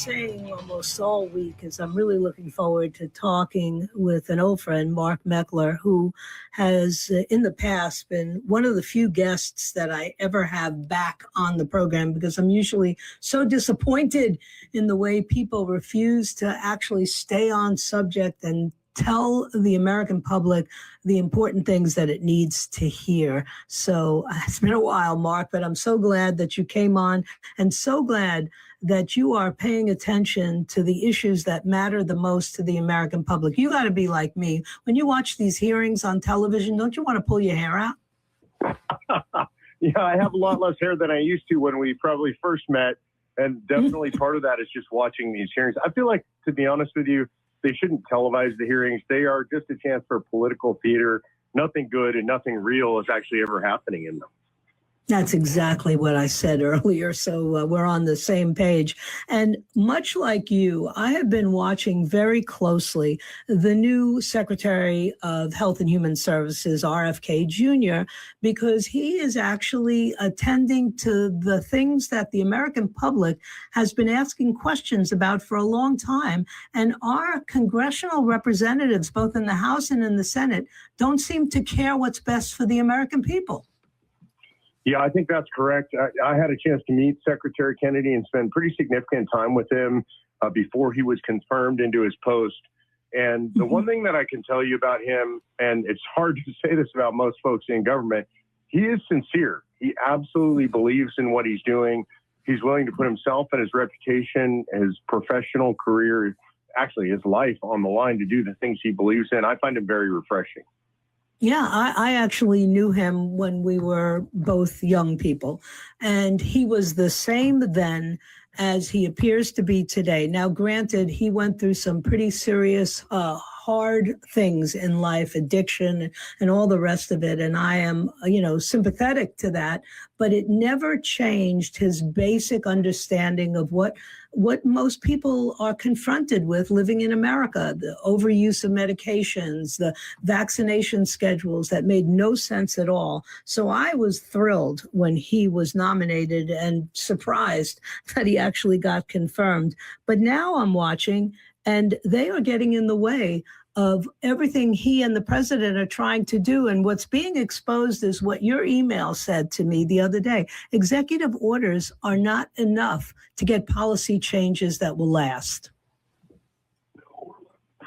Saying almost all week is I'm really looking forward to talking with an old friend, Mark Meckler, who has in the past been one of the few guests that I ever have back on the program, because I'm usually so disappointed in the way people refuse to actually stay on subject and tell the American public the important things that it needs to hear. So it's been a while, Mark, but I'm so glad that you came on, and so glad that you are paying attention to the issues that matter the most to the American public. You got to be like me. When you watch these hearings on television, don't you want to pull your hair out? Yeah, I have a lot less hair than I used to when we probably first met. And definitely part of that is just watching these hearings. I feel like, to be honest with you, they shouldn't televise the hearings. They are just a chance for political theater. Nothing good and nothing real is actually ever happening in them. That's exactly what I said earlier. So we're on the same page. And much like you, I have been watching very closely the new Secretary of Health and Human Services, RFK Jr., because he is actually attending to the things that the American public has been asking questions about for a long time. And our congressional representatives, both in the House and in the Senate, don't seem to care what's best for the American people. Yeah, I think that's correct. I had a chance to meet Secretary Kennedy and spend pretty significant time with him before he was confirmed into his post. And the one thing that I can tell you about him, and it's hard to say this about most folks in government, he is sincere. He absolutely believes in what he's doing. He's willing to put himself and his reputation, his professional career, actually his life on the line to do the things he believes in. I find him very refreshing. Yeah, I actually knew him when we were both young people, and he was the same then as he appears to be today. Now, granted, he went through some pretty serious, hard things in life, addiction and all the rest of it. And I am, sympathetic to that, but it never changed his basic understanding of what most people are confronted with living in America: the overuse of medications, the vaccination schedules that made no sense at all. So I was thrilled when he was nominated and surprised that he actually got confirmed. But now I'm watching, and they are getting in the way of everything he and the president are trying to do. And what's being exposed is what your email said to me the other day. Executive orders are not enough to get policy changes that will last.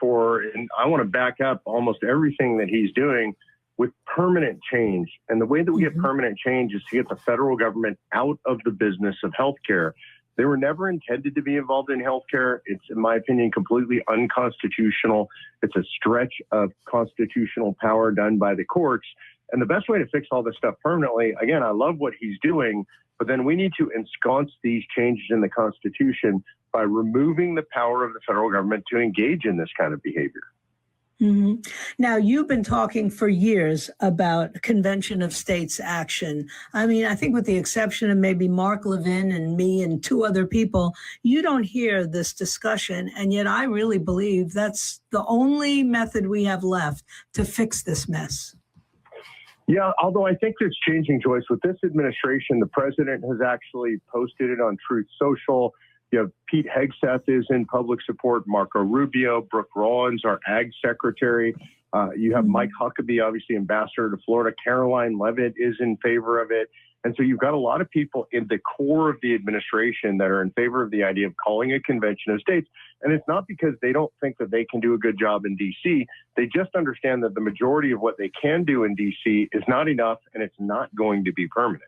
And I want to back up almost everything that he's doing with permanent change. And the way that we get permanent change is to get the federal government out of the business of healthcare. They were never intended to be involved in healthcare. It's, in my opinion, completely unconstitutional. It's a stretch of constitutional power done by the courts. And the best way to fix all this stuff permanently, again, I love what he's doing, but then we need to ensconce these changes in the Constitution by removing the power of the federal government to engage in this kind of behavior. Mm-hmm. Now, you've been talking for years about Convention of States action. I mean, I think with the exception of maybe Mark Levin and me and two other people, you don't hear this discussion. And yet I really believe that's the only method we have left to fix this mess. Yeah, although I think it's changing, Joyce. With this administration, the president has actually posted it on Truth Social. You have Pete Hegseth is in public support, Marco Rubio, Brooke Rollins, our ag secretary. You have Mike Huckabee, obviously ambassador to Florida. Caroline Leavitt is in favor of it. And so you've got a lot of people in the core of the administration that are in favor of the idea of calling a convention of states. And it's not because they don't think that they can do a good job in D.C. They just understand that the majority of what they can do in D.C. is not enough, and it's not going to be permanent.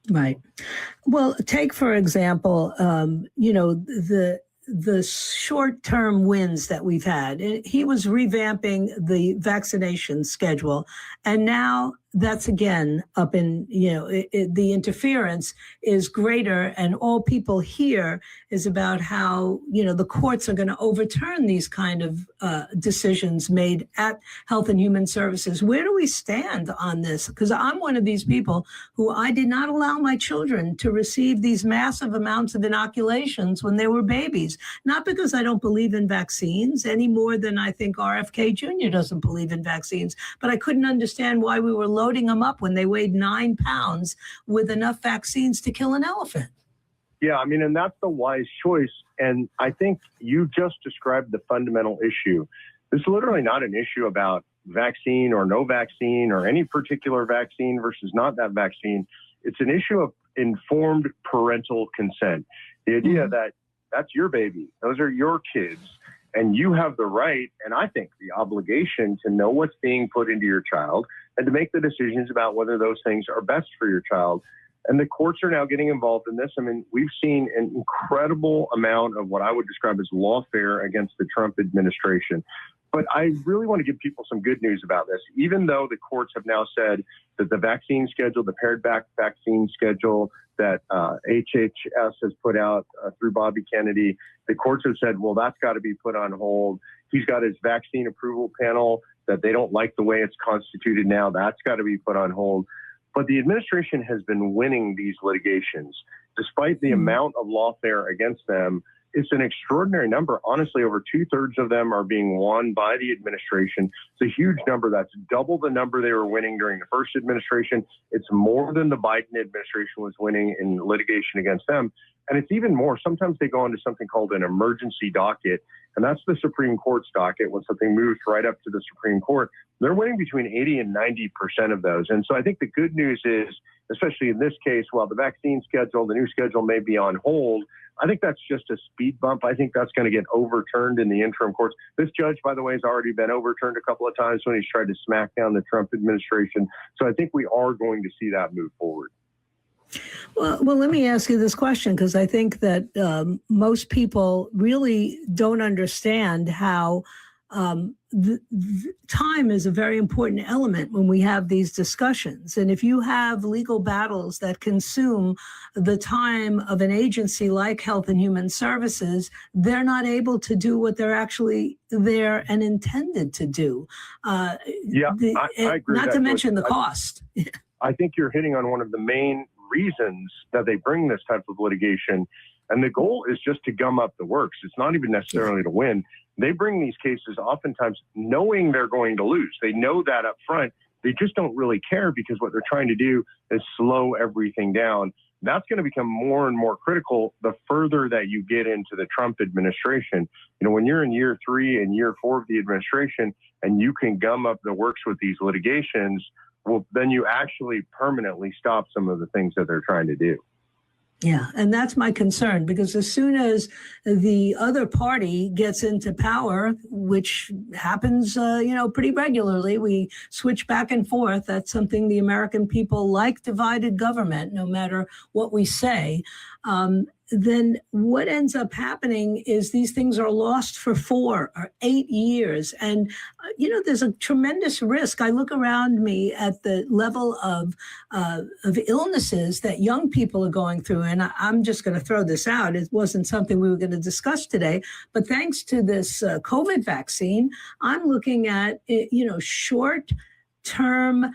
Right. Well, take, for example, the short-term wins that we've had. He was revamping the vaccination schedule, and now that's again up in, the interference is greater, and all people hear is about how, the courts are going to overturn these kind of decisions made at Health and Human Services. Where do we stand on this? Because I'm one of these people who I did not allow my children to receive these massive amounts of inoculations when they were babies, not because I don't believe in vaccines any more than I think RFK Jr. doesn't believe in vaccines, but I couldn't understand why we were loading them up when they weighed 9 pounds with enough vaccines to kill an elephant. Yeah, I mean, and that's the wise choice. And I think you just described the fundamental issue. This is literally not an issue about vaccine or no vaccine or any particular vaccine versus not that vaccine. It's an issue of informed parental consent. The idea that that's your baby, those are your kids, and you have the right, and I think the obligation, to know what's being put into your child and to make the decisions about whether those things are best for your child. And the courts are now getting involved in this. I mean, we've seen an incredible amount of what I would describe as lawfare against the Trump administration. But I really want to give people some good news about this. Even though the courts have now said that the vaccine schedule, the pared back vaccine schedule that HHS has put out through Bobby Kennedy, the courts have said, well, that's got to be put on hold. He's got his vaccine approval panel that they don't like the way it's constituted now. That's got to be put on hold. But the administration has been winning these litigations. Despite the amount of lawfare against them, it's an extraordinary number. Honestly, over 2/3 of them are being won by the administration. It's a huge number. That's double the number they were winning during the first administration. It's more than the Biden administration was winning in litigation against them. And it's even more. Sometimes they go into something called an emergency docket, and that's the Supreme Court's docket when something moves right up to the Supreme Court. They're winning between 80 and 90% of those. And so I think the good news is, especially in this case, while the vaccine schedule, the new schedule may be on hold, I think that's just a speed bump. I think that's going to get overturned in the interim courts. This judge, by the way, has already been overturned a couple of times when he's tried to smack down the Trump administration. So I think we are going to see that move forward. Well, let me ask you this question, because I think that most people really don't understand how time is a very important element when we have these discussions. And if you have legal battles that consume the time of an agency like Health and Human Services, they're not able to do what they're actually there and intended to do. I agree. Not to mention the cost. I think you're hitting on one of the main reasons that they bring this type of litigation. And the goal is just to gum up the works. It's not even necessarily to win. They bring these cases oftentimes knowing they're going to lose. They know that up front. They just don't really care, because what they're trying to do is slow everything down. That's going to become more and more critical the further that you get into the Trump administration. You know, when you're in year 3 and year 4 of the administration and you can gum up the works with these litigations, well, then you actually permanently stop some of the things that they're trying to do. Yeah, and that's my concern, because as soon as the other party gets into power, which happens, pretty regularly, we switch back and forth. That's something the American people like, divided government, no matter what we say. Then what ends up happening is these things are lost for 4 or 8 years. And, there's a tremendous risk. I look around me at the level of illnesses that young people are going through. And I'm just going to throw this out. It wasn't something we were going to discuss today. But thanks to this COVID vaccine, I'm looking at, short-term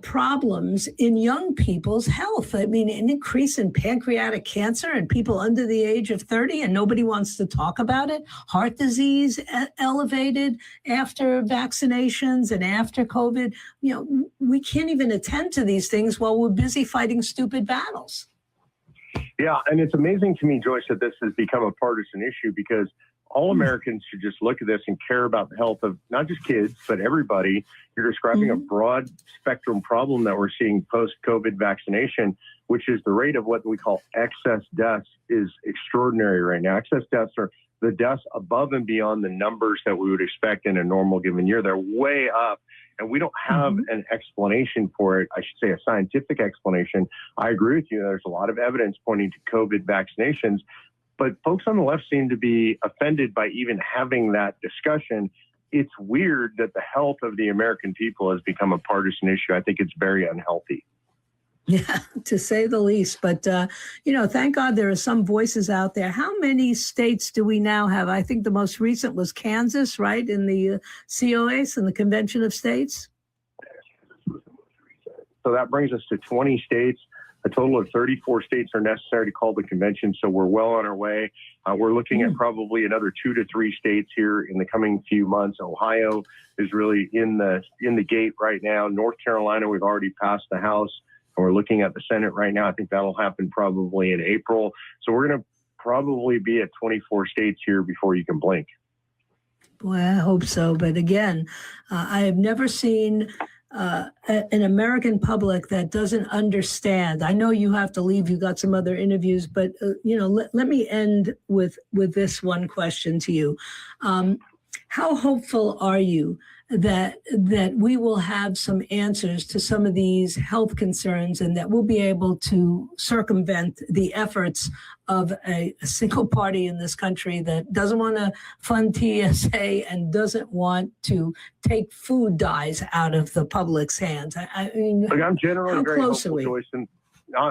problems in young people's health. I mean, an increase in pancreatic cancer in people under the age of 30, and nobody wants to talk about it. Heart disease elevated after vaccinations and after COVID. We can't even attend to these things while we're busy fighting stupid battles. Yeah, and it's amazing to me, Joyce, that this has become a partisan issue, because all Americans should just look at this and care about the health of not just kids, but everybody. You're describing a broad spectrum problem that we're seeing post-COVID vaccination, which is the rate of what we call excess deaths is extraordinary right now. Excess deaths are the deaths above and beyond the numbers that we would expect in a normal given year. They're way up, and we don't have an explanation for it. I should say a scientific explanation. I agree with you. There's a lot of evidence pointing to COVID vaccinations, but folks on the left seem to be offended by even having that discussion. It's weird that the health of the American people has become a partisan issue. I think it's very unhealthy. Yeah, to say the least. But, thank God there are some voices out there. How many states do we now have? I think the most recent was Kansas, right, in the COAs, in the Convention of States? So that brings us to 20 states. A total of 34 states are necessary to call the convention, so we're well on our way. We're looking at probably another 2 to 3 states here in the coming few months. Ohio is really in the gate right now. North Carolina, we've already passed the House, and we're looking at the Senate right now. I think that'll happen probably in April. So we're going to probably be at 24 states here before you can blink. Boy, I hope so. But again, I have never seen an American public that doesn't understand. I know you have to leave. You got some other interviews, but let me end with this one question to you. How hopeful are you that we will have some answers to some of these health concerns, and that we'll be able to circumvent the efforts of a single party in this country that doesn't want to fund TSA and doesn't want to take food dyes out of the public's hands? I mean, look, I'm generally very hopeful, Joyce, and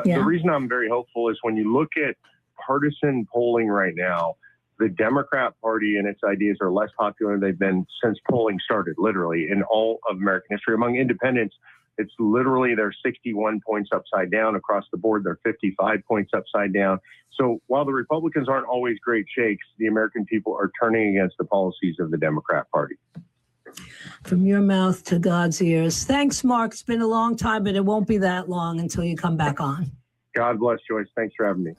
the reason I'm very hopeful is when you look at partisan polling right now, the Democrat Party and its ideas are less popular than they've been since polling started, literally, in all of American history. Among independents, it's literally they're 61 points upside down across the board. They're 55 points upside down. So while the Republicans aren't always great shakes, the American people are turning against the policies of the Democrat Party. From your mouth to God's ears. Thanks, Mark. It's been a long time, but it won't be that long until you come back on. God bless, Joyce. Thanks for having me.